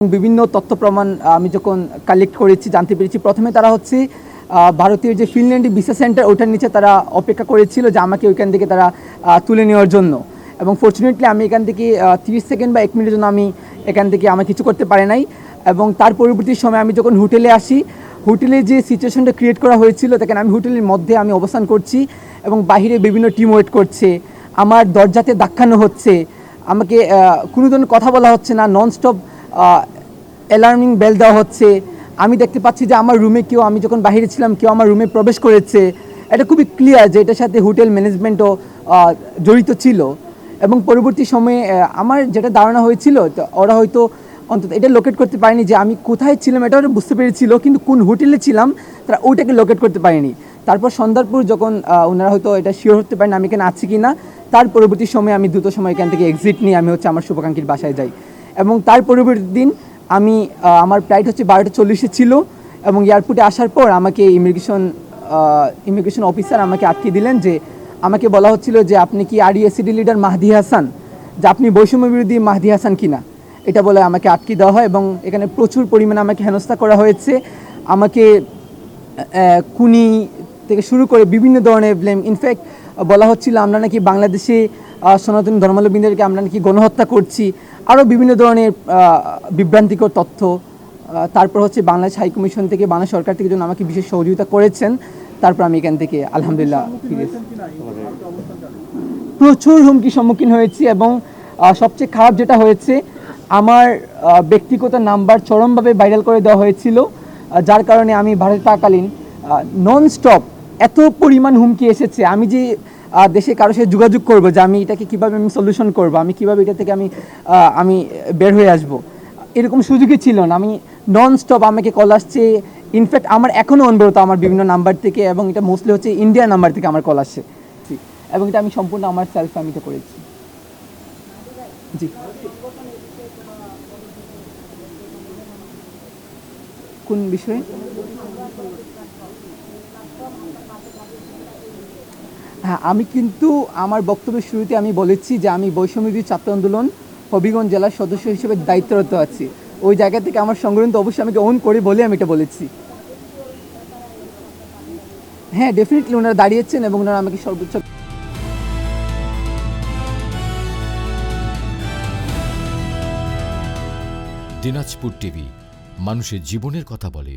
বিভিন্ন তথ্য প্রমাণ আমি যখন কালেক্ট করেছি জানতে পেরেছি, প্রথমে তারা হচ্ছে ভারতীয় যে ফিনল্যান্ডি ভিসা সেন্টার ওটার নিচে তারা অপেক্ষা করেছিল যে আমাকে ওইখান থেকে তারা তুলে নেওয়ার জন্য। এবং ফর্চুনেটলি আমি এখান থেকে 30 সেকেন্ড বা 1 মিনিটের জন্য আমি এখান থেকে আমার কিছু করতে পারি নাই। এবং তার পরবর্তী সময় আমি যখন হোটেলে আসি, হোটেলে যে সিচুয়েশনটা ক্রিয়েট করা হয়েছিল, দেখেন আমি হোটেলের মধ্যে আমি অবস্থান করছি এবং বাহিরে বিভিন্ন টিম ওয়েট করছে, আমার দরজাতে ধাক্কানো হচ্ছে, আমাকে কোনো ধরনের কথা বলা হচ্ছে না, ননস্টপ অ্যালার্মিং বেল দেওয়া হচ্ছে। আমি দেখতে পাচ্ছি যে আমার রুমে কেউ, আমি যখন বাইরে ছিলাম কেউ আমার রুমে প্রবেশ করেছে। এটা খুবই ক্লিয়ার যে এটার সাথে হোটেল ম্যানেজমেন্টও জড়িত ছিল। এবং পরবর্তী সময়ে আমার যেটা ধারণা হয়েছিল, ওরা হয়তো অন্তত এটা লোকেট করতে পারেনি যে আমি কোথায় ছিলাম, এটা ওরা বুঝতে পেরেছিল, কিন্তু কোন হোটেলে ছিলাম তারা ওইটাকে লোকেট করতে পারেনি। তারপর সন্ধ্যার পর যখন ওনারা হয়তো এটা শিওর হতে পারেন আমি এখানে আছি কি না, তার পরবর্তী সময়ে আমি দ্রুত সময় এখান থেকে এক্সিট নিয়ে আমি হচ্ছে আমার শুভাকাঙ্ক্ষীর বাসায় যাই। এবং তার পরবর্তী দিন আমি আমার ফ্লাইট হচ্ছে 12:40 ছিল এবং এয়ারপোর্টে আসার পর আমাকে ইমিগ্রেশন অফিসার আমাকে আটকে দিলেন। যে আমাকে বলা হচ্ছিল যে আপনি কি আরইএসিডি লিডার মাহদি হাসান, যে আপনি বৈষম্য বিরোধী মাহদি হাসান কিনা, এটা বলে আমাকে আটকে দেওয়া হয়। এবং এখানে প্রচুর পরিমাণে আমাকে হেনস্থা করা হয়েছে। আমাকে খুনি থেকে শুরু করে বিভিন্ন ধরনের ব্লেম, ইনফ্যাক্ট বলা হচ্ছিল আমরা নাকি বাংলাদেশে সনাতন ধর্মাবলম্বীদেরকে আমরা নাকি গণহত্যা করছি, আরও বিভিন্ন ধরনের বিভ্রান্তিকর তথ্য। তারপর হচ্ছে বাংলাদেশ হাইকমিশন থেকে, বাংলাদেশ সরকার থেকে যেন আমাকে বিশেষ সহযোগিতা করেছেন। তারপর আমি এখান থেকে আলহামদুলিল্লাহ ফিরেছি। প্রচুর হুমকির সম্মুখীন হয়েছি এবং সবচেয়ে খারাপ যেটা হয়েছে, আমার ব্যক্তিগত নাম্বার চরমভাবে ভাইরাল করে দেওয়া হয়েছিল, যার কারণে আমি ভারতে থাকাকালীন নন স্টপ এত পরিমাণ হুমকি এসেছে। আমি যে দেশে কারোর সাথে যোগাযোগ করবো যে আমি এটাকে কীভাবে আমি সলিউশন করবো, আমি কীভাবে এটা থেকে আমি বের হয়ে আসবো, এরকম সুযোগই ছিল না। আমি নন স্টপ আমাকে কল আসছে। ইনফ্যাক্ট আমার এখনও অনবরত আমার বিভিন্ন নাম্বার থেকে, এবং এটা মোস্টলি হচ্ছে ইন্ডিয়া নাম্বার থেকে আমার কল আসছে, এবং এটা আমি সম্পূর্ণ আমার সেলফ আমি এটা করেছি। জি, কোন বিষয়ে? হ্যাঁ, আমি কিন্তু আমার বক্তব্যের শুরুতে আমি বলেছি যে আমি বৈষম্যবিরোধী ছাত্র আন্দোলন হবিগঞ্জ জেলার সদস্য হিসেবে দায়িত্বরত আছি। ওই জায়গা থেকে আমার সংগঠন তো অবশ্যই আমাকে অন করে বলে আমি এটা বলেছি। হ্যাঁ, ডেফিনেটলি ওনারা দাঁড়িয়েছেন এবং ওনারা আমাকে সর্বোচ্চ। দিনাজপুর টিভি, মানুষের জীবনের কথা বলে।